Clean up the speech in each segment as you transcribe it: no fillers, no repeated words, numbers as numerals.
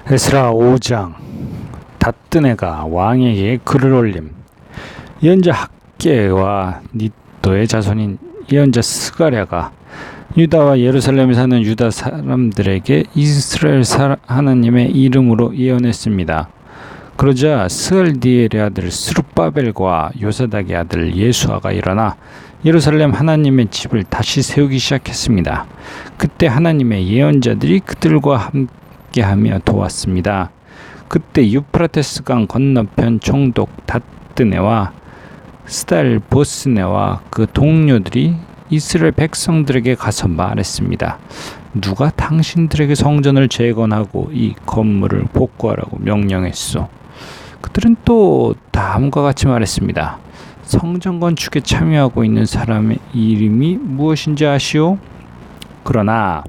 에스라 5장. 닷드네가 왕에게 글을 올림. 예언자 학개와 닛도의 자손인 예언자 스가랴가 유다와 예루살렘에 사는 유다 사람들에게 이스라엘 하나님의 이름으로 예언했습니다. 그러자 스알디엘의 아들 스룹바벨과 요사닥의 아들 예수아가 일어나 예루살렘 하나님의 집을 다시 세우기 시작했습니다. 그때 하나님의 예언자들이 그들과 함께하며 도왔습니다. 그때 유프라테스 강 건너편 총독 닷드네와 스달보스네와 그 동료들이 이스라엘 백성들에게 가서 말했습니다. 누가 당신들에게 성전을 재건하고 이 건물을 복구하라고 명령했소? 그들은 또 다음과 같이 말했습니다. 성전 건축에 참여하고 있는 사람의 이름이 무엇인지 아시오? 그러나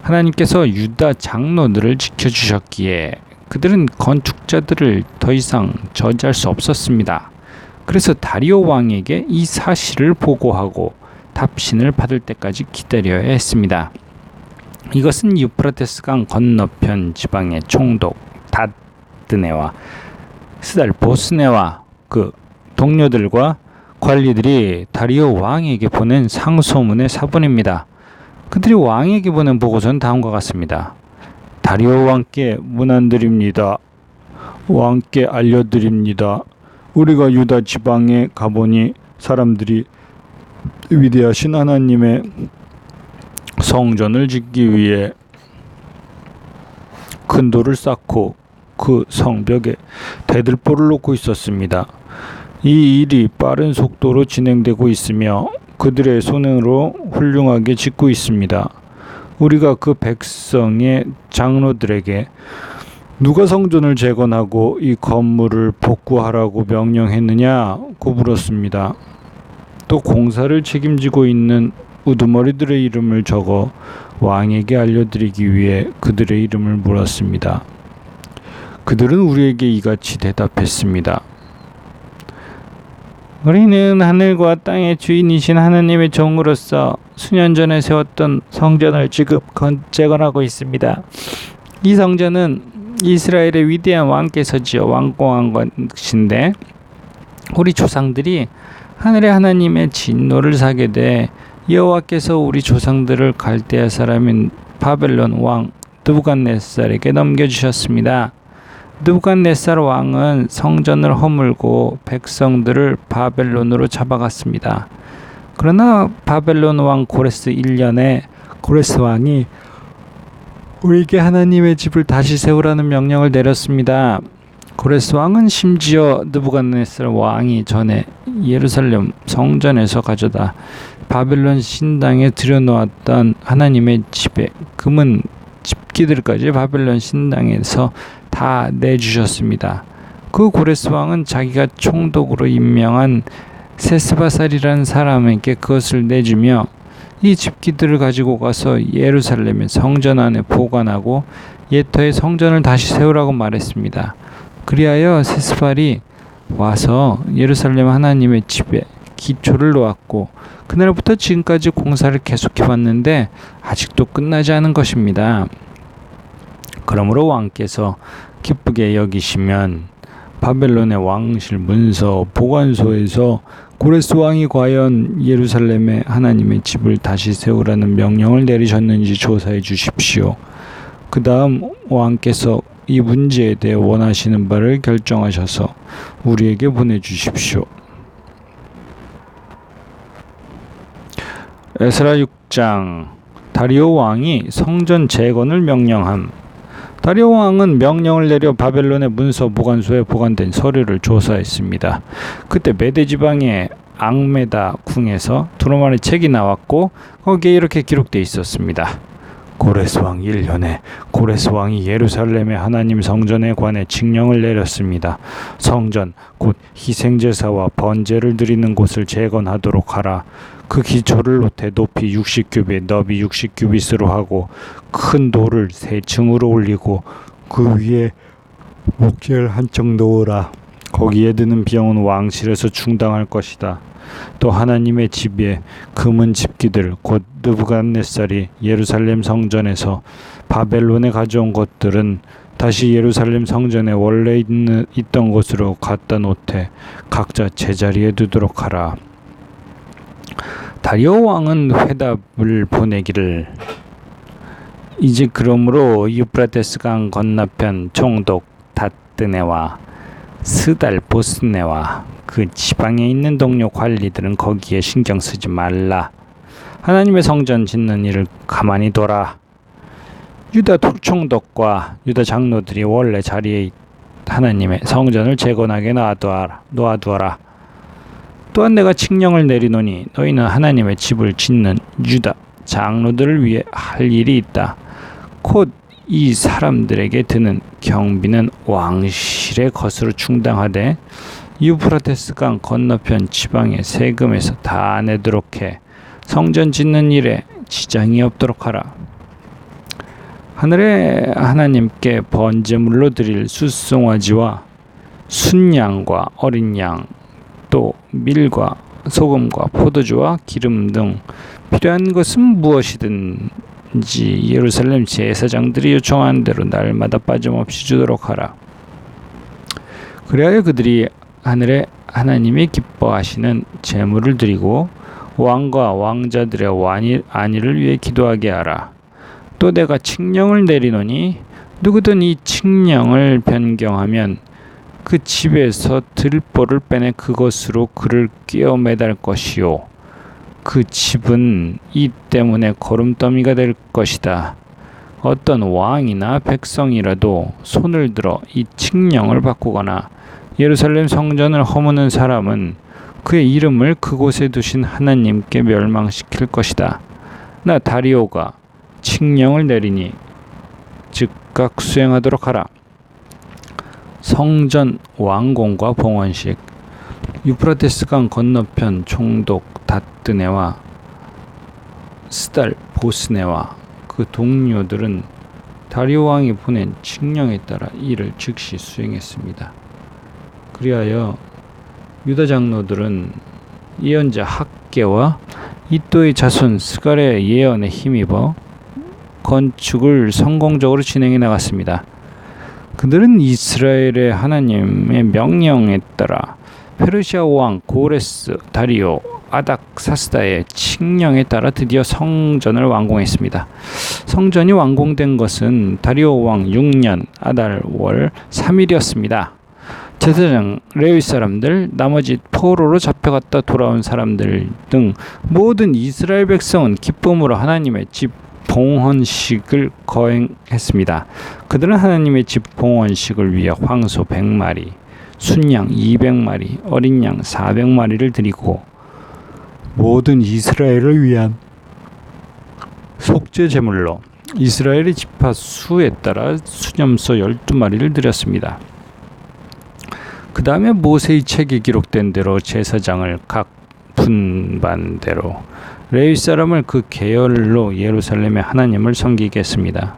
하나님께서 유다 장로들을 지켜주셨기에 그들은 건축자들을 더 이상 저지할 수 없었습니다. 그래서 다리오 왕에게 이 사실을 보고하고 답신을 받을 때까지 기다려야 했습니다. 이것은 유프라테스 강 건너편 지방의 총독 닷드네와 스달보스네와 그 동료들과 관리들이 다리오 왕에게 보낸 상소문의 사본입니다. 그들이 왕에게 보낸 보고서는 다음과 같습니다. 다리오 왕께 문안드립니다. 왕께 알려드립니다. 우리가 유다 지방에 가보니 사람들이 위대하신 하나님의 성전을 짓기 위해 큰 돌을 쌓고 그 성벽에 대들보를 놓고 있었습니다. 이 일이 빠른 속도로 진행되고 있으며 그들의 손으로 훌륭하게 짓고 있습니다. 우리가 그 백성의 장로들에게 누가 성전을 재건하고 이 건물을 복구하라고 명령했느냐고 물었습니다. 또 공사를 책임지고 있는 우두머리들의 이름을 적어 왕에게 알려드리기 위해 그들의 이름을 물었습니다. 그들은 우리에게 이같이 대답했습니다. 우리는 하늘과 땅의 주인이신 하나님의 종으로서 수년 전에 세웠던 성전을 지금 재건하고 있습니다. 이 성전은 이스라엘의 위대한 왕께서 지어 완공한 것인데 우리 조상들이 하늘의 하나님의 진노를 사게 돼 여호와께서 우리 조상들을 갈대아 사람인 바벨론 왕 느부갓네살에게 넘겨주셨습니다. 느부갓네살 왕은 성전을 허물고 백성들을 바벨론으로 잡아갔습니다. 그러나 바벨론 왕 고레스 1년에 고레스 왕이 우리에게 하나님의 집을 다시 세우라는 명령을 내렸습니다. 고레스 왕은 심지어 느부갓네살 왕이 전에 예루살렘 성전에서 가져다 바벨론 신당에 들여놓았던 하나님의 집에 금은 집기들까지 바벨론 신당에서 다 내주셨습니다. 그 고레스 왕은 자기가 총독으로 임명한 세스바살이라는 사람에게 그것을 내주며 이 집기들을 가지고 가서 예루살렘의 성전 안에 보관하고 옛터의 성전을 다시 세우라고 말했습니다. 그리하여 세스발이 와서 예루살렘 하나님의 집에 기초를 놓았고 그날부터 지금까지 공사를 계속해왔는데 아직도 끝나지 않은 것입니다. 그러므로 왕께서 기쁘게 여기시면 바벨론의 왕실 문서 보관소에서 고레스 왕이 과연 예루살렘의 하나님의 집을 다시 세우라는 명령을 내리셨는지 조사해 주십시오. 그 다음 왕께서 이 문제에 대해 원하시는 바를 결정하셔서 우리에게 보내주십시오. 에스라 6장. 다리오 왕이 성전 재건을 명령함. 다리오 왕은 명령을 내려 바벨론의 문서 보관소에 보관된 서류를 조사했습니다. 그때 메대 지방의 앙메다 궁에서 두루마리 책이 나왔고 거기에 이렇게 기록되어 있었습니다. 고레스 왕 1년에 고레스 왕이 예루살렘의 하나님 성전에 관해 칙령을 내렸습니다. 성전 곧 희생제사와 번제를 드리는 곳을 재건하도록 하라. 그 기초를 놓되 높이 60규빗 너비 60규빗으로 하고 큰 돌을 세 층으로 올리고 그 위에 목재를 한쪽 놓으라. 거기에 드는 비용은 왕실에서 충당할 것이다. 또 하나님의 집에 금은 집기들 곧 느부갓네살이 예루살렘 성전에서 바벨론에 가져온 것들은 다시 예루살렘 성전에 원래 있던 곳으로 갖다 놓되 각자 제자리에 두도록 하라. 다리오 왕은 회답을 보내기를, 이제 그러므로 유프라테스 강 건너편 총독 다뜨네와 스달 보스네와 그 지방에 있는 동료 관리들은 거기에 신경 쓰지 말라. 하나님의 성전 짓는 일을 가만히 둬라. 유다 총독과 유다 장로들이 원래 자리에 하나님의 성전을 재건하게 놓아두어라. 또한 내가 칙령을 내리노니 너희는 하나님의 집을 짓는 유다 장로들을 위해 할 일이 있다. 곧 이 사람들에게 드는 경비는 왕실의 것으로 충당하되 유프라테스 강 건너편 지방의 세금에서 다 내도록 해 성전 짓는 일에 지장이 없도록 하라. 하늘의 하나님께 번제물로 드릴 숫송아지와 순양과 어린 양, 또 밀과 소금과 포도주와 기름 등 필요한 것은 무엇이든지 예루살렘 제사장들이 요청하는 대로 날마다 빠짐없이 주도록 하라. 그래야 그들이 하늘의 하나님이 기뻐하시는 제물을 드리고 왕과 왕자들의 안위를 위해 기도하게 하라. 또 내가 칙령을 내리노니 누구든 이 칙령을 변경하면 그 집에서 들보를 빼내 그것으로 그를 꿰어 매달 것이요 그 집은 이 때문에 거름더미가 될 것이다. 어떤 왕이나 백성이라도 손을 들어 이 칙령을 바꾸거나 예루살렘 성전을 허무는 사람은 그의 이름을 그곳에 두신 하나님께 멸망시킬 것이다. 나 다리오가 칙령을 내리니 즉각 수행하도록 하라. 성전 완공과 봉헌식. 유프라테스 강 건너편 총독 다뜨네와 스달 보스네와 그 동료들은 다리오 왕이 보낸 칙령에 따라 이를 즉시 수행했습니다. 그리하여 유다 장로들은 예언자 학개와 이또의 자손 스갈의 예언에 힘입어 건축을 성공적으로 진행해 나갔습니다. 그들은 이스라엘의 하나님의 명령에 따라 페르시아 왕 고레스 다리오 아닥사스다의 칙령에 따라 드디어 성전을 완공했습니다. 성전이 완공된 것은 다리오 왕 6년 아달월 3일이었습니다. 제사장, 레위 사람들, 나머지 포로로 잡혀갔다 돌아온 사람들 등 모든 이스라엘 백성은 기쁨으로 하나님의 집 봉헌식을 거행했습니다. 그들은 하나님의 집 봉헌식을 위해 황소 100마리, 순양 200마리, 어린 양 400마리를 드리고 모든 이스라엘을 위한 속죄 제물로 이스라엘의 지파 수에 따라 수염소 12마리를 드렸습니다. 그 다음에 모세의 책에 기록된 대로 제사장을 각 분반대로 레위 사람을 그 계열로 예루살렘의 하나님을 섬기게 했습니다.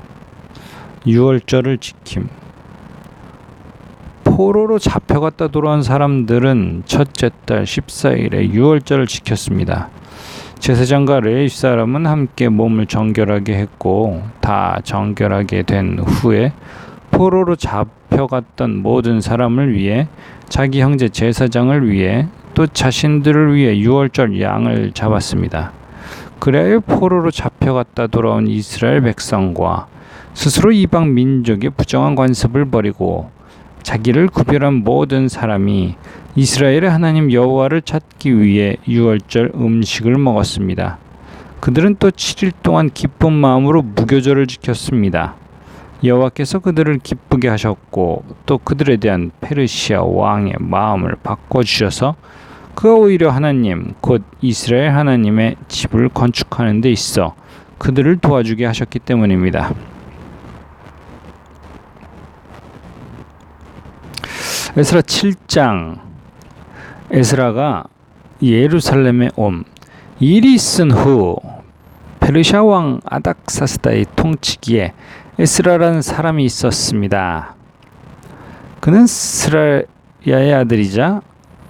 유월절을 지킴. 포로로 잡혀갔다 돌아온 사람들은 첫째 달 14일에 유월절을 지켰습니다. 제사장과 레위 사람은 함께 몸을 정결하게 했고 다 정결하게 된 후에 포로로 잡혀갔던 모든 사람을 위해 자기 형제 제사장을 위해 또 자신들을 위해 유월절 양을 잡았습니다. 그래야 포로로 잡혀갔다 돌아온 이스라엘 백성과 스스로 이방 민족의 부정한 관습을 버리고 자기를 구별한 모든 사람이 이스라엘의 하나님 여호와를 찾기 위해 유월절 음식을 먹었습니다. 그들은 또 7일 동안 기쁜 마음으로 무교절을 지켰습니다. 여호와께서 그들을 기쁘게 하셨고 또 그들에 대한 페르시아 왕의 마음을 바꿔주셔서 그가 오히려 하나님 곧 이스라엘 하나님의 집을 건축하는 데 있어 그들을 도와주게 하셨기 때문입니다. 에스라 7장. 에스라가 예루살렘에 옴. 일이 있은 후 페르시아 왕 아닥사스다의 통치기에 에스라라는 사람이 있었습니다. 그는 스라야의 아들이자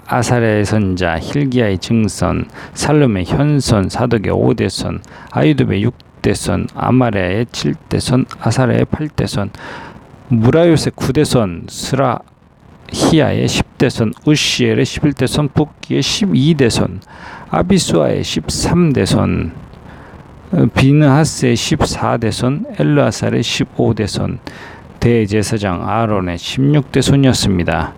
아사랴의 선자, 힐기야의 증손, 살룸의 현손, 사독의 5대손, 아유둡의 6대선, 아마레아의 7대선, 아사랴의 8대선, 무라요의 9대선, 스라히야의 10대선, 우시엘의 11대선, 붓기의 12대선, 아비수아의 13대선, 비느하스의 14대선, 엘르아살의 15대선, 대제사장 아론의 16대손이었습니다.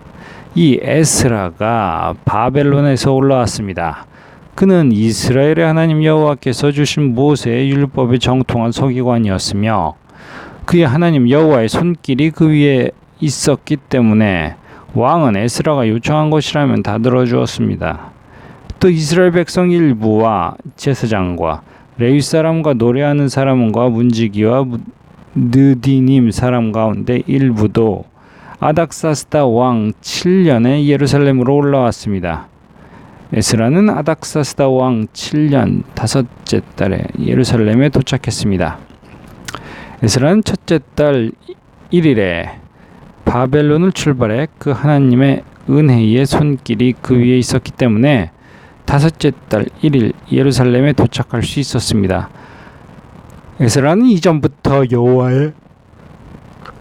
이 에스라가 바벨론에서 올라왔습니다. 그는 이스라엘의 하나님 여호와께서 주신 모세의 율법에 정통한 서기관이었으며 그의 하나님 여호와의 손길이 그 위에 있었기 때문에 왕은 에스라가 요청한 것이라면 다 들어주었습니다. 또 이스라엘 백성 일부와 제사장과 레위 사람과 노래하는 사람과 문지기와 느디님 사람 가운데 일부도 아닥사스다 왕 7년에 예루살렘으로 올라왔습니다. 에스라는 아닥사스다 왕 7년 다섯째 달에 예루살렘에 도착했습니다. 에스라는 첫째 달 1일에 바벨론을 출발해 그 하나님의 은혜의 손길이 그 위에 있었기 때문에 다섯째 달 1일 예루살렘에 도착할 수 있었습니다. 에스라는 이전부터 여호와의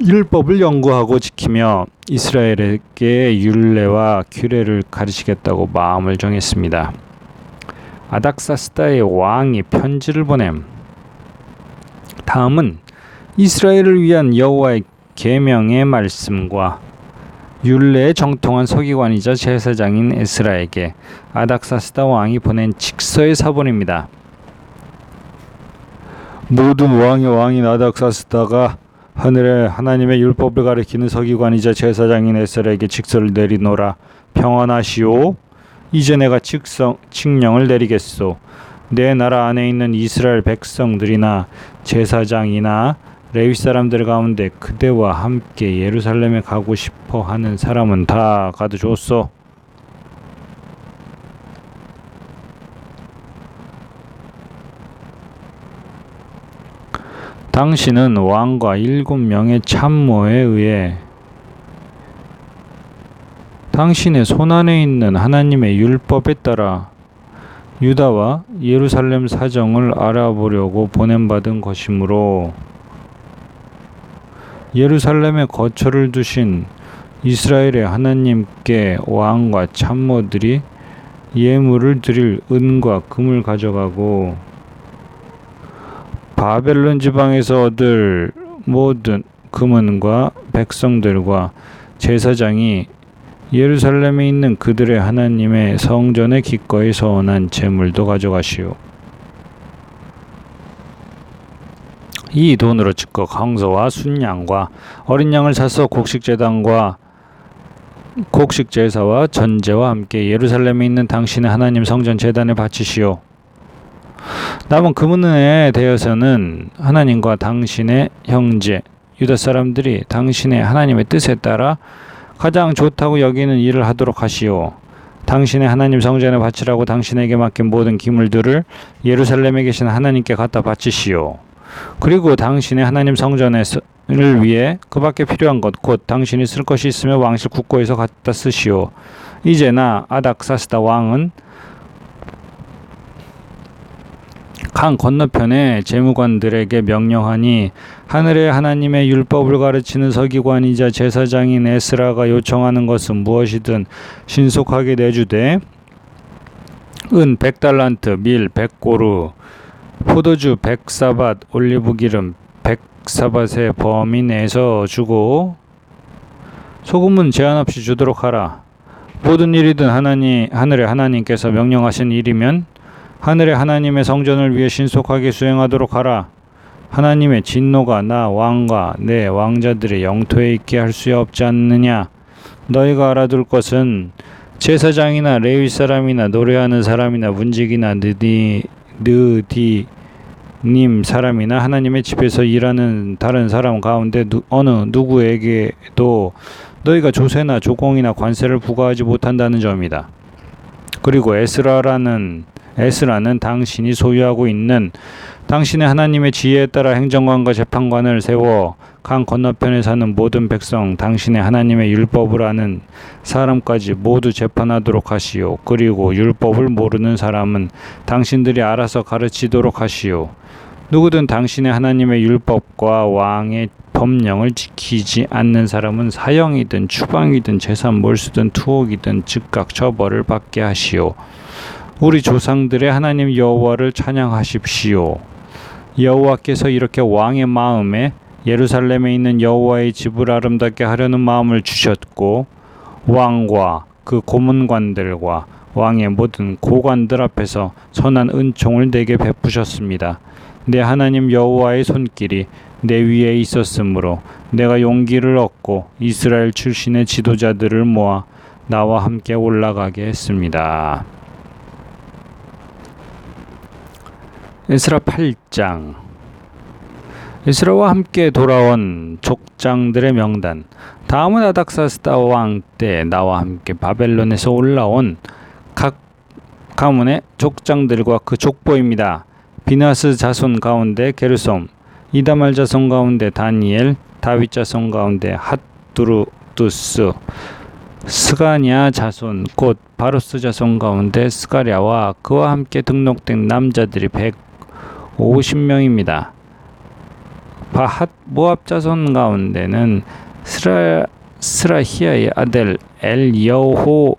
율법을 연구하고 지키며 이스라엘에게 율례와 규례를 가르치겠다고 마음을 정했습니다. 아닥사스다의 왕이 편지를 보냄. 다음은 이스라엘을 위한 여호와의 계명의 말씀과 율례에 정통한 서기관이자 제사장인 에스라에게 아닥사스다 왕이 보낸 직서의 사본입니다. 모든 왕인 아닥사스다가 하늘에 하나님의 율법을 가리키는 서기관이자 제사장인 에스라에게 직서를 내리노라. 평안하시오. 이제 내가 칙령을 내리겠소. 내 나라 안에 있는 이스라엘 백성들이나 제사장이나 레위 사람들 가운데 그대와 함께 예루살렘에 가고 싶어 하는 사람은 다 가도 좋소. 당신은 왕과 7명의 참모에 의해 당신의 손안에 있는 하나님의 율법에 따라 유다와 예루살렘 사정을 알아보려고 보냄받은 것이므로 예루살렘에 거처를 두신 이스라엘의 하나님께 왕과 참모들이 예물을 드릴 은과 금을 가져가고 바벨론 지방에서 얻을 모든 금은과 백성들과 제사장이 예루살렘에 있는 그들의 하나님의 성전에 기꺼이 서원한 제물도 가져가시오. 이 돈으로 즉각 황소와 순양과 어린 양을 사서 곡식제단과 곡식제사와 전제와 함께 예루살렘에 있는 당신의 하나님 성전 제단에 바치시오. 남은 금은에 대해서는 하나님과 당신의 형제 유다 사람들이 당신의 하나님의 뜻에 따라 가장 좋다고 여기는 일을 하도록 하시오. 당신의 하나님 성전에 바치라고 당신에게 맡긴 모든 기물들을 예루살렘에 계신 하나님께 갖다 바치시오. 그리고 당신의 하나님 성전을 위해 그 밖에 필요한 것 곧 당신이 쓸 것이 있으며 왕실 국고에서 갖다 쓰시오. 이제 나 아닥사스다 왕은 강 건너편의 재무관들에게 명령하니 하늘의 하나님의 율법을 가르치는 서기관이자 제사장인 에스라가 요청하는 것은 무엇이든 신속하게 내주되 은 100달란트, 밀 100고루, 포도주 100사밭, 올리브기름 100사밭의 범위 내에서 주고 소금은 제한 없이 주도록 하라. 모든 일이든 하늘의 하나님께서 명령하신 일이면 하늘의 하나님의 성전을 위해 신속하게 수행하도록 하라. 하나님의 진노가 나 왕과 내 왕자들의 영토에 있게 할 수 없지 않느냐. 너희가 알아둘 것은 제사장이나 레위 사람이나 노래하는 사람이나 문지기나 느디님 사람이나 하나님의 집에서 일하는 다른 사람 가운데 어느 누구에게도 너희가 조세나 조공이나 관세를 부과하지 못한다는 점이다. 그리고 에스라는 당신이 소유하고 있는 당신의 하나님의 지혜에 따라 행정관과 재판관을 세워 강 건너편에 사는 모든 백성 당신의 하나님의 율법을 아는 사람까지 모두 재판하도록 하시오. 그리고 율법을 모르는 사람은 당신들이 알아서 가르치도록 하시오. 누구든 당신의 하나님의 율법과 왕의 법령을 지키지 않는 사람은 사형이든 추방이든 재산 몰수든 투옥이든 즉각 처벌을 받게 하시오. 우리 조상들의 하나님 여호와를 찬양하십시오. 여호와께서 이렇게 왕의 마음에 예루살렘에 있는 여호와의 집을 아름답게 하려는 마음을 주셨고 왕과 그 고문관들과 왕의 모든 고관들 앞에서 선한 은총을 내게 베푸셨습니다. 내 하나님 여호와의 손길이 내 위에 있었으므로 내가 용기를 얻고 이스라엘 출신의 지도자들을 모아 나와 함께 올라가게 했습니다. 에스라 8장. 에스라와 함께 돌아온 족장들의 명단. 다음은 아닥사스다 왕 때 나와 함께 바벨론에서 올라온 각 가문의 족장들과 그 족보입니다. 비나스 자손 가운데 게르솜, 이다말 자손 가운데 다니엘, 다윗 자손 가운데 핫두루두스, 스가냐 자손 곧 바로스 자손 가운데 스가랴와 그와 함께 등록된 남자들이 150명입니다. 바핫 모압 자손 가운데는 스라히야의 아들 엘여호에네와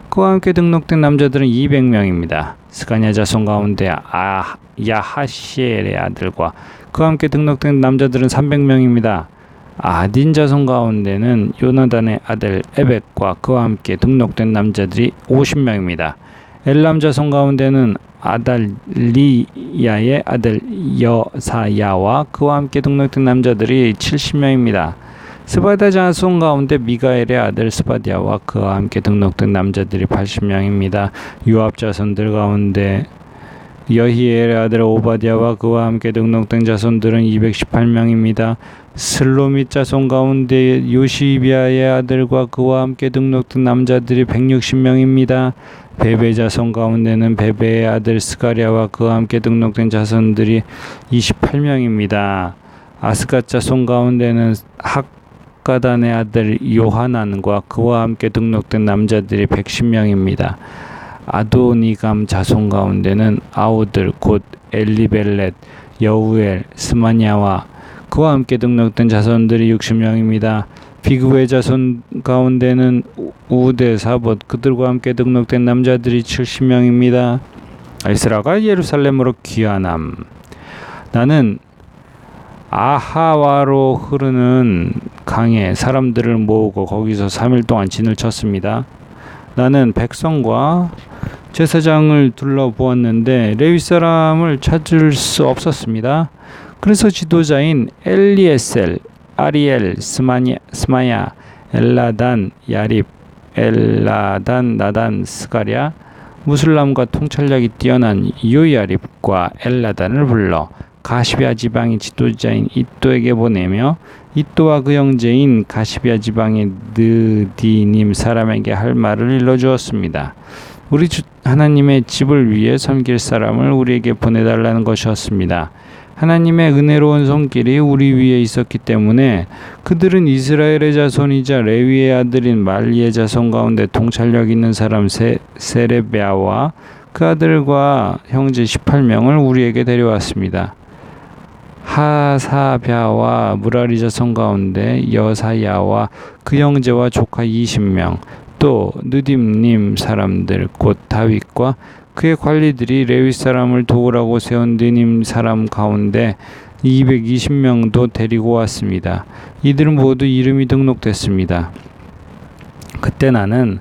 그와 함께 등록된 남자들은 200명입니다. 스가냐 자손 가운데 야하시엘의 아들과 그와 함께 등록된 남자들은 300명입니다. 아딘 자손 가운데는 요나단의 아들 에벡과 그와 함께 등록된 남자들이 50명입니다. 엘람 자손 가운데는 아달리야의 아들 여사야와 그와 함께 등록된 남자들이 70명입니다. 스바다 자손 가운데 미가엘의 아들 스바디아와 그와 함께 등록된 남자들이 80명입니다. 요압 자손들 가운데 여히엘의 아들 오바디아와 그와 함께 등록된 자손들은 218명입니다. 슬로밋 자손 가운데 요시비아의 아들과 그와 함께 등록된 남자들이 160명입니다. 베베 자손 가운데는 베베의 아들 스가랴와 그와 함께 등록된 자손들이 28명입니다. 아스갓 자손 가운데는 학가단의 아들 요하난과 그와 함께 등록된 남자들이 110명입니다. 아도니감 자손 가운데는 아우들 곧 엘리벨렛, 여우엘, 스마냐와 그와 함께 등록된 자손들이 60명입니다. 비그의 자손 가운데는 우데, 사봇 그들과 함께 등록된 남자들이 70명입니다. 에스라가 예루살렘으로 귀환함. 나는 아하와로 흐르는 강에 사람들을 모으고 거기서 3일 동안 진을 쳤습니다. 나는 백성과 제사장을 둘러보았는데 레위 사람을 찾을 수 없었습니다. 그래서 지도자인 엘리에셀, 아리엘, 스마야, 엘라단, 야립, 엘라단, 나단, 스가랴, 무술람과 통찰력이 뛰어난 요야립과 엘라단을 불러 가시비아 지방의 지도자인 이또에게 보내며 이또와 그 형제인 가시비아 지방의 느디님 사람에게 할 말을 일러주었습니다. 우리 주 하나님의 집을 위해 섬길 사람을 우리에게 보내달라는 것이었습니다. 하나님의 은혜로운 손길이 우리 위에 있었기 때문에 그들은 이스라엘의 자손이자 레위의 아들인 말리의 자손 가운데 통찰력 있는 사람 세레베아와 그 아들과 형제 18명을 우리에게 데려왔습니다. 하사랴와 무라리 자손 가운데 여사야와 그 형제와 조카 20명, 또 느딤님 사람들 곧 다윗과 그의 관리들이 레위 사람을 도우라고 세운 느님 사람 가운데 220명도 데리고 왔습니다. 이들은 모두 이름이 등록됐습니다. 그때 나는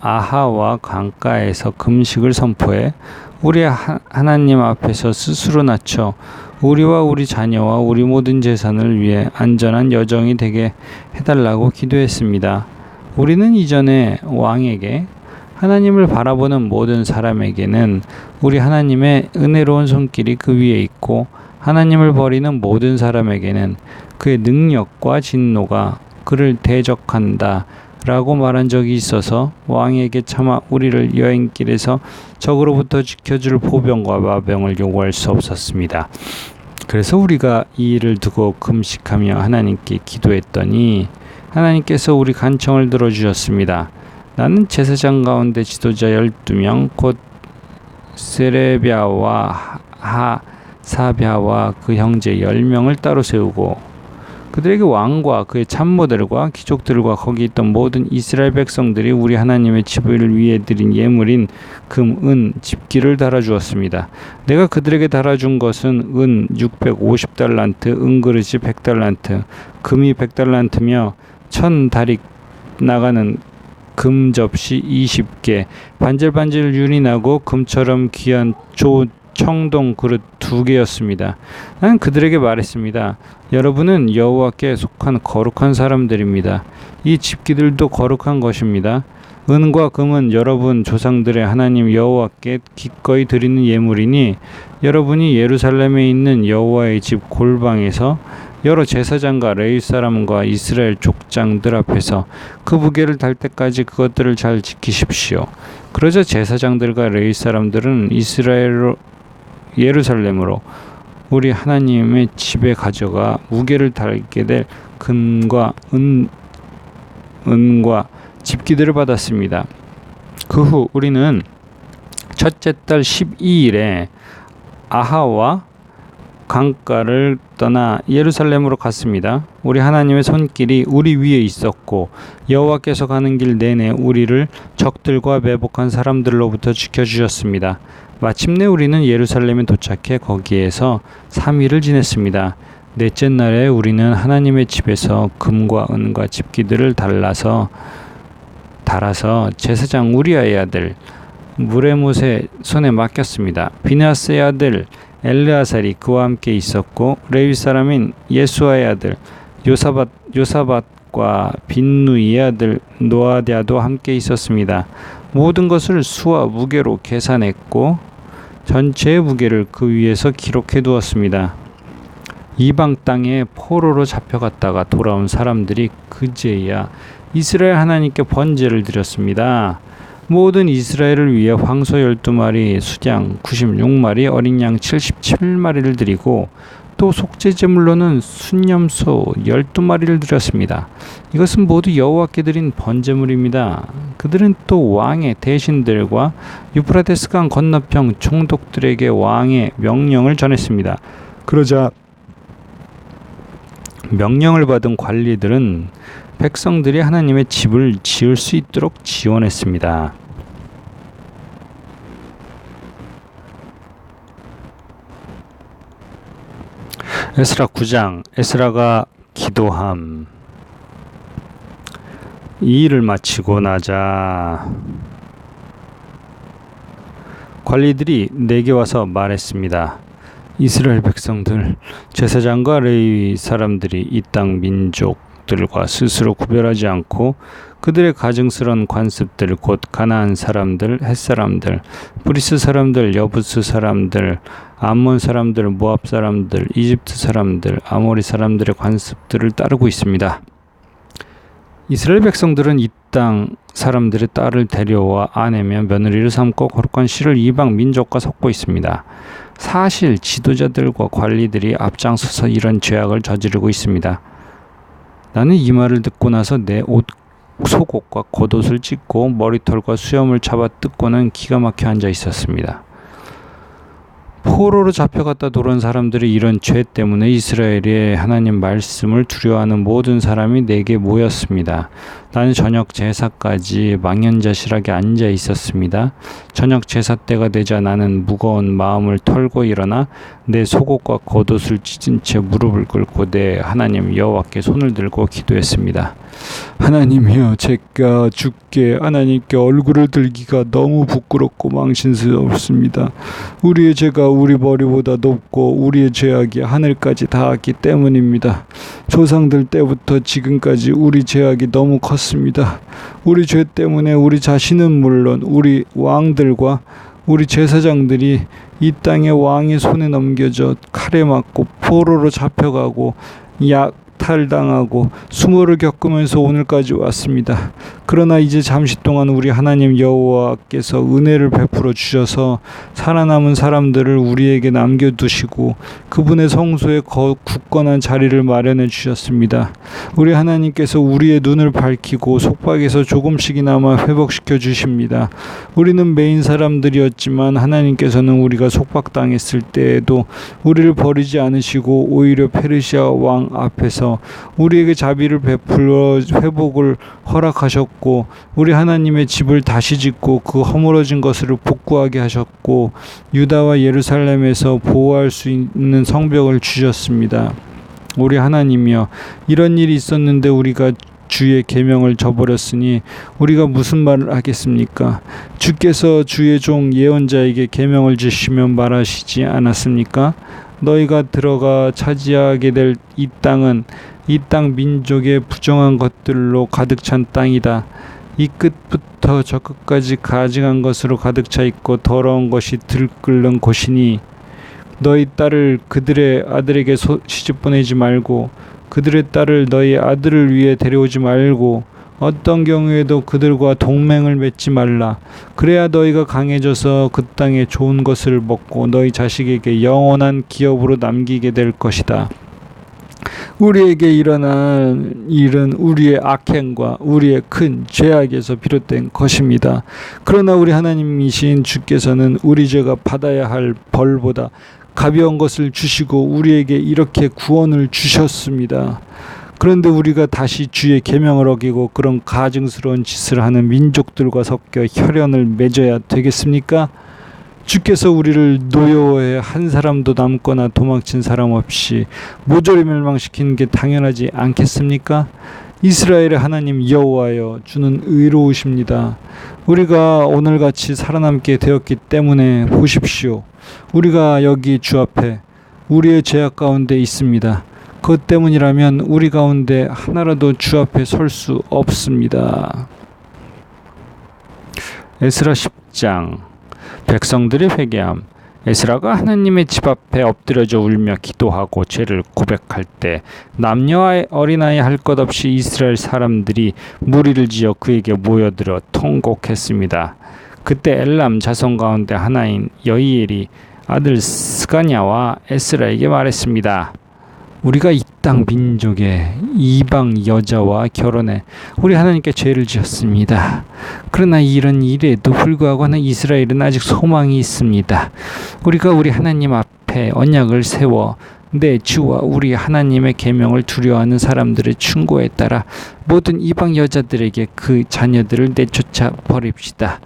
아하와 강가에서 금식을 선포해 우리 하나님 앞에서 스스로 낮춰 우리와 우리 자녀와 우리 모든 재산을 위해 안전한 여정이 되게 해달라고 기도했습니다. 우리는 이전에 왕에게 하나님을 바라보는 모든 사람에게는 우리 하나님의 은혜로운 손길이 그 위에 있고 하나님을 버리는 모든 사람에게는 그의 능력과 진노가 그를 대적한다 라고 말한 적이 있어서 왕에게 차마 우리를 여행길에서 적으로부터 지켜줄 보병과 마병을 요구할 수 없었습니다. 그래서 우리가 이 일을 두고 금식하며 하나님께 기도했더니 하나님께서 우리 간청을 들어주셨습니다. 나는 제사장 가운데 지도자 12명 곧 세레비아와 하사랴와 그 형제 10명을 따로 세우고 그들에게 왕과 그의 참모들과 귀족들과 거기 있던 모든 이스라엘 백성들이 우리 하나님의 집을 위해 드린 예물인 금, 은, 집기를 달아주었습니다. 내가 그들에게 달아준 것은 은 650달란트, 은그릇이 100달란트, 금이 100달란트며 1000다릭 나가는 금 접시 20개, 반질반질 윤이 나고 금처럼 귀한 청동 그릇 2개였습니다. 나는 그들에게 말했습니다. 여러분은 여호와께 속한 거룩한 사람들입니다. 이 집기들도 거룩한 것입니다. 은과 금은 여러분 조상들의 하나님 여호와께 기꺼이 드리는 예물이니 여러분이 예루살렘에 있는 여호와의 집 골방에서 여러 제사장과 레위 사람과 이스라엘 족장들 앞에서 그 무게를 달 때까지 그것들을 잘 지키십시오. 그러자 제사장들과 레위 사람들은 예루살렘으로 우리 하나님의 집에 가져가 무게를 달게 될 금과 은과 집기들을 받았습니다. 그 후 우리는 첫째 달 12일에 아하와 강가를 떠나 예루살렘으로 갔습니다. 우리 하나님의 손길이 우리 위에 있었고 여호와께서 가는 길 내내 우리를 적들과 매복한 사람들로부터 지켜주셨습니다. 마침내 우리는 예루살렘에 도착해 거기에서 3일을 지냈습니다. 넷째 날에 우리는 하나님의 집에서 금과 은과 집기들을 달아서 제사장 우리아의 아들 무레못의 손에 맡겼습니다. 비느하스의 아들 엘르아살이 그와 함께 있었고 레위 사람인 예수아의 아들 요사밧과 빈누이의 아들 노아디아도 함께 있었습니다. 모든 것을 수와 무게로 계산했고 전체의 무게를 그 위에서 기록해 두었습니다. 이방 땅에 포로로 잡혀갔다가 돌아온 사람들이 그제야 이스라엘 하나님께 번제를 드렸습니다. 모든 이스라엘을 위해 황소 12마리, 수양 96마리, 어린 양 77마리를 드리고 또 속죄제물로는 순염소 12마리를 드렸습니다. 이것은 모두 여호와께 드린 번제물입니다. 그들은 또 왕의 대신들과 유프라데스 강 건너편 총독들에게 왕의 명령을 전했습니다. 그러자 명령을 받은 관리들은 백성들이 하나님의 집을 지을 수 있도록 지원했습니다. 에스라 9장 에스라가 기도함. 이 일을 마치고 나자 관리들이 내게 와서 말했습니다. 이스라엘 백성들, 제사장과 레위 사람들이 이 땅 민족들과 스스로 구별하지 않고 그들의 가증스러운 관습들 곧 가나안 사람들, 헷 사람들, 브리스 사람들, 여부스 사람들, 암몬 사람들, 모압 사람들, 이집트 사람들, 아모리 사람들의 관습들을 따르고 있습니다. 이스라엘 백성들은 이 땅 사람들의 딸을 데려와 아내며 며느리를 삼고 거룩한 씨를 이방 민족과 섞고 있습니다. 사실 지도자들과 관리들이 앞장서서 이런 죄악을 저지르고 있습니다. 나는 이 말을 듣고 나서 내 속옷과 겉옷을 찢고 머리털과 수염을 잡아 뜯고는 기가 막혀 앉아 있었습니다. 포로로 잡혀갔다 돌아온 사람들이 이런 죄 때문에 이스라엘의 하나님 말씀을 두려워하는 모든 사람이 내게 모였습니다. 나는 저녁 제사까지 망연자실하게 앉아 있었습니다. 저녁 제사 때가 되자 나는 무거운 마음을 털고 일어나 내 속옷과 겉옷을 찢은 채 무릎을 꿇고 내 하나님 여호와께 손을 들고 기도했습니다. 하나님이여, 제가 주께 하나님께 얼굴을 들기가 너무 부끄럽고 망신스럽습니다. 우리의 죄가 우리 머리보다 높고 우리의 죄악이 하늘까지 닿았기 때문입니다. 조상들 때부터 지금까지 우리 죄악이 너무 컸습니다. 우리 죄 때문에 우리 자신은 물론 우리 왕들과 우리 제사장들이 이 땅의 왕의 손에 넘겨져 칼에 맞고 포로로 잡혀가고 약탈당하고 수모를 겪으면서 오늘까지 왔습니다. 그러나 이제 잠시 동안 우리 하나님 여호와께서 은혜를 베풀어 주셔서 살아남은 사람들을 우리에게 남겨두시고 그분의 성소에 굳건한 자리를 마련해 주셨습니다. 우리 하나님께서 우리의 눈을 밝히고 속박에서 조금씩이나마 회복시켜 주십니다. 우리는 매인 사람들이었지만 하나님께서는 우리가 속박당했을 때에도 우리를 버리지 않으시고 오히려 페르시아 왕 앞에서 우리에게 자비를 베풀어 회복을 허락하셨고, 우리 하나님의 집을 다시 짓고 그 허물어진 것을 복구하게 하셨고, 유다와 예루살렘에서 보호할 수 있는 성벽을 주셨습니다. 우리 하나님이여, 이런 일이 있었는데 우리가 주의 계명을 저버렸으니 우리가 무슨 말을 하겠습니까? 주께서 주의 종 예언자에게 계명을 주시며 말하시지 않았습니까? 너희가 들어가 차지하게 될 이 땅은 이 땅 민족의 부정한 것들로 가득 찬 땅이다. 이 끝부터 저 끝까지 가증한 것으로 가득 차 있고 더러운 것이 들끓는 곳이니, 너희 딸을 그들의 아들에게 시집 보내지 말고 그들의 딸을 너희 아들을 위해 데려오지 말고 어떤 경우에도 그들과 동맹을 맺지 말라. 그래야 너희가 강해져서 그 땅에 좋은 것을 먹고 너희 자식에게 영원한 기업으로 남기게 될 것이다. 우리에게 일어난 일은 우리의 악행과 우리의 큰 죄악에서 비롯된 것입니다. 그러나 우리 하나님이신 주께서는 우리 죄가 받아야 할 벌보다 가벼운 것을 주시고 우리에게 이렇게 구원을 주셨습니다. 그런데 우리가 다시 주의 계명을 어기고 그런 가증스러운 짓을 하는 민족들과 섞여 혈연을 맺어야 되겠습니까? 주께서 우리를 노여워해 한 사람도 남거나 도망친 사람 없이 모조리 멸망시키는 게 당연하지 않겠습니까? 이스라엘의 하나님 여호와여, 주는 의로우십니다. 우리가 오늘같이 살아남게 되었기 때문에 보십시오. 우리가 여기 주 앞에 우리의 죄악 가운데 있습니다. 그것 때문이라면 우리 가운데 하나라도 주 앞에 설 수 없습니다. 에스라 10장. 백성들의 회개함. 에스라가 하나님의 집 앞에 엎드려져 울며 기도하고 죄를 고백할 때 남녀와 어린아이 할 것 없이 이스라엘 사람들이 무리를 지어 그에게 모여들어 통곡했습니다. 그때 엘람 자손 가운데 하나인 여이엘이 아들 스가냐와 에스라에게 말했습니다. 우리가 이 땅 민족의 이방 여자와 결혼해 우리 하나님께 죄를 지었습니다. 그러나 이런 일에도 불구하고 이스라엘은 아직 소망이 있습니다. 우리가 우리 하나님 앞에 언약을 세워 내 주와 우리 하나님의 계명을 두려워하는 사람들의 충고에 따라 모든 이방 여자들에게 그 자녀들을 내쫓아 버립시다.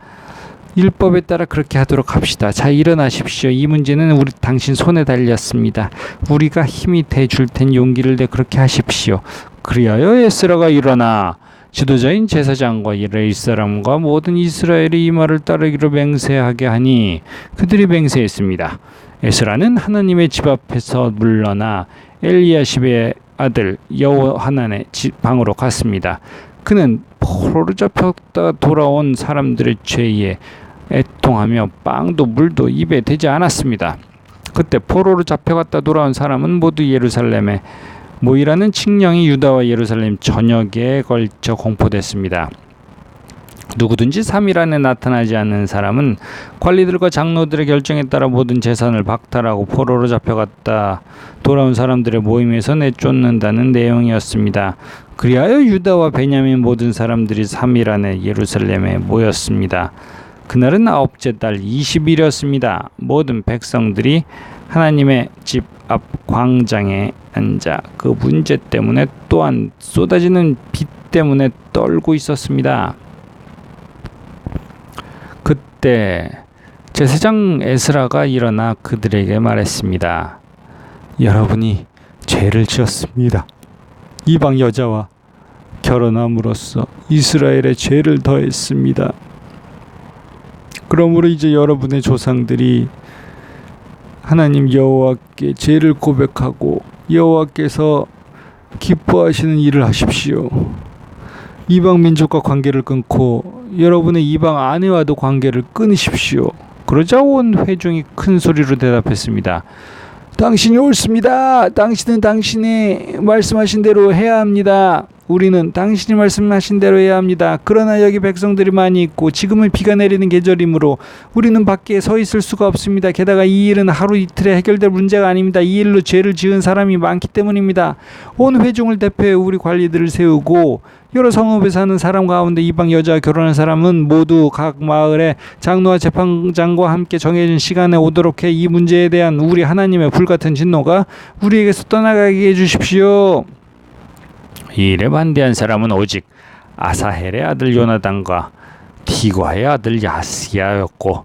율법에 따라 그렇게 하도록 합시다. 자, 일어나십시오. 이 문제는 우리 당신 손에 달렸습니다. 우리가 힘이 돼줄 텐 용기를 내 그렇게 하십시오. 그리하여 에스라가 일어나 지도자인 제사장과 레위 사람과 모든 이스라엘이 이 말을 따르기로 맹세하게 하니 그들이 맹세했습니다. 에스라는 하나님의 집 앞에서 물러나 엘리야십의 아들 여호하난의 방으로 갔습니다. 그는 포로로 잡혔다 돌아온 사람들의 죄에 애통하며 빵도 물도 입에 대지 않았습니다. 그때 포로로 잡혀갔다 돌아온 사람은 모두 예루살렘에 모이라는 칙령이 유다와 예루살렘 전역에 걸쳐 공포됐습니다. 누구든지 3일 안에 나타나지 않는 사람은 관리들과 장로들의 결정에 따라 모든 재산을 박탈하고 포로로 잡혀갔다 돌아온 사람들의 모임에서 내쫓는다는 내용이었습니다. 그리하여 유다와 베냐민 모든 사람들이 3일 안에 예루살렘에 모였습니다. 그날은 9째 달 20일이었습니다. 모든 백성들이 하나님의 집 앞 광장에 앉아 그 문제 때문에 또한 쏟아지는 비 때문에 떨고 있었습니다. 그때 제사장 에스라가 일어나 그들에게 말했습니다. 여러분이 죄를 지었습니다. 이방 여자와 결혼함으로써 이스라엘의 죄를 더했습니다. 그러므로 이제 여러분의 조상들이 하나님 여호와께 죄를 고백하고 여호와께서 기뻐하시는 일을 하십시오. 이방 민족과 관계를 끊고 여러분의 이방 아내와도 관계를 끊으십시오. 그러자 온 회중이 큰 소리로 대답했습니다. 당신이 옳습니다. 당신은 당신이 말씀하신 대로 해야 합니다. 우리는 당신이 말씀하신 대로 해야 합니다. 그러나 여기 백성들이 많이 있고 지금은 비가 내리는 계절이므로 우리는 밖에 서 있을 수가 없습니다. 게다가 이 일은 하루 이틀에 해결될 문제가 아닙니다. 이 일로 죄를 지은 사람이 많기 때문입니다. 온 회중을 대표해 우리 관리들을 세우고 여러 성읍에 사는 사람 가운데 이방 여자와 결혼한 사람은 모두 각 마을의 장로와 재판장과 함께 정해진 시간에 오도록 해 이 문제에 대한 우리 하나님의 불같은 진노가 우리에게서 떠나가게 해주십시오. 이 일에 반대한 사람은 오직 아사헬의 아들 요나단과 디과의 아들 야스야였고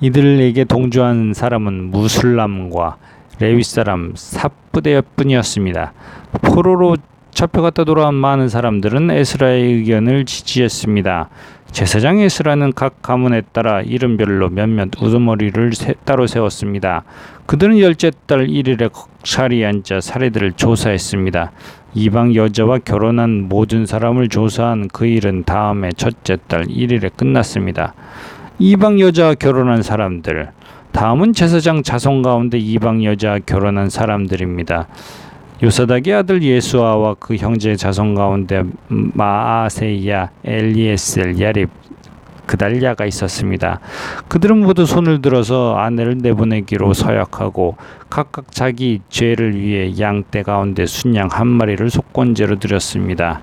이들에게 동조한 사람은 무술람과 레위 사람 삽부대뿐이었습니다. 포로로 잡혀갔다 돌아온 많은 사람들은 에스라의 의견을 지지했습니다. 제사장 에스라는 각 가문에 따라 이름별로 몇몇 우두머리를 따로 세웠습니다. 그들은 열째 달 1일에 자리에 앉아 사례들을 조사했습니다. 이방 여자와 결혼한 모든 사람을 조사한 그 일은 다음해 첫째 달 1일에 끝났습니다. 이방 여자와 결혼한 사람들, 다음은 제사장 자손 가운데 이방 여자와 결혼한 사람들입니다. 요사닥의 아들 예수아와 그 형제의 자손 가운데 마아세야, 엘리에셀, 야립, 그달랴가 있었습니다. 그들은 모두 손을 들어서 아내를 내보내기로 서약하고 각각 자기 죄를 위해 양떼 가운데 순양 한 마리를 속건제로 드렸습니다.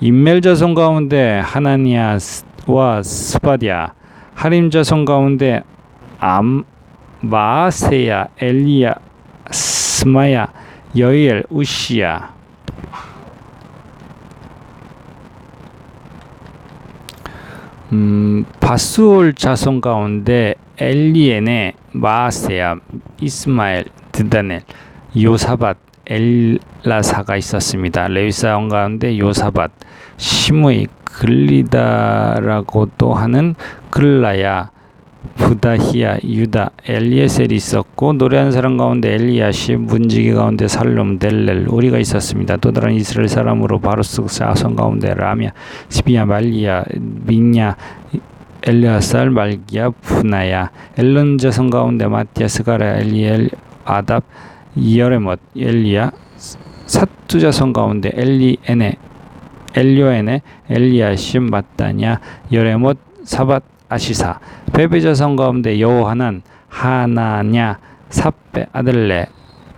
인멜 자손 가운데 하나니아와 스바디아, 하림 자손 가운데 마아세야, 엘리야, 스마야, 여이엘, 우시야. 바스올 자손 가운데 엘리에네, 마아세야, 이스마엘, 드다넬, 요사밧, 엘라사가 있었습니다. 레위 사원 가운데 요사밧, 시므이, 글리다라고도 하는 글라야, 부다히야, 유다, 엘리에셀이 있었고 노래하는 사람 가운데 엘리야십, 문지기 가운데 살룸, 델렐, 우리가 있었습니다. 또 다른 이스라엘 사람으로 바루스 자손 가운데 라미야, 시비야, 말리야, 민야, 엘리아살, 말기야, 푸나야, 엘론 자손 가운데 마티야, 스가랴, 엘리엘, 아답, 여레못, 엘리야, 사투 자손 가운데 엘리오에네, 엘리야십, 마따냐, 여레못, 사밧, 아시사, 베베 자손 가운데 여호하난, 하나냐, 삽베, 아들레,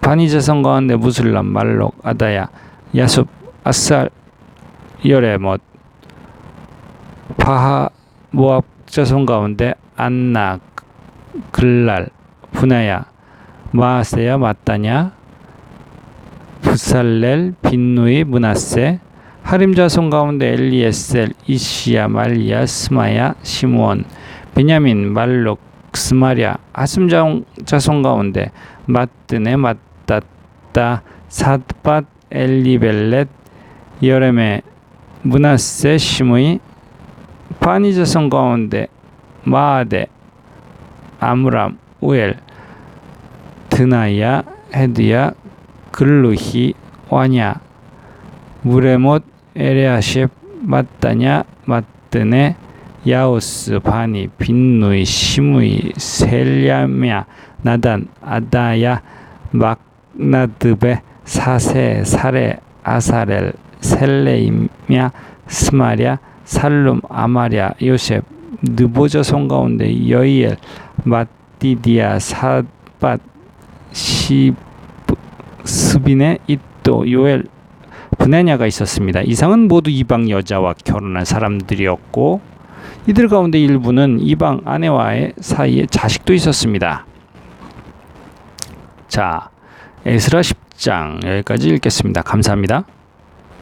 바니 자손 가운데 무술람, 말록, 아다야, 야숲, 아살, 여레못, 바하, 모압 자손 가운데 안나, 글랄, 분하야, 마아세야, 마따냐, 부살렐, 빈누이, 문하세, 하림 자손 가운데 엘리에셀, 이시야, 말리야, 스마야, 시므온, 베냐민, 말록, 스마랴, 하슴 자손 가운데 마뜨네, 마따따, 삿밧, 엘리벨렛, 여레메, 문하세, 시므이, 바니 자손 가운데 마아데, 아므람, 우엘, 드나야, 헤드야, 글루히, 와냐, 무레못, 에레아십, 마따냐, 마뜨네, 야오스, 바니, 빈누이, 시므이, 셀랴냐, 나단, 아다야, 막나드베, 사세, 사레, 아사렐, 셀레임야, 스마랴, 살룸, 아마랴, 요셉, 느보 자손 가운데 여이엘, 마띠디아, 삿밧, 스비네, 이또, 요엘, 브네냐가 있었습니다. 이상은 모두 이방 여자와 결혼한 사람들이었고 이들 가운데 일부는 이방 아내와의 사이에 자식도 있었습니다. 자, 에스라 10장 여기까지 읽겠습니다. 감사합니다.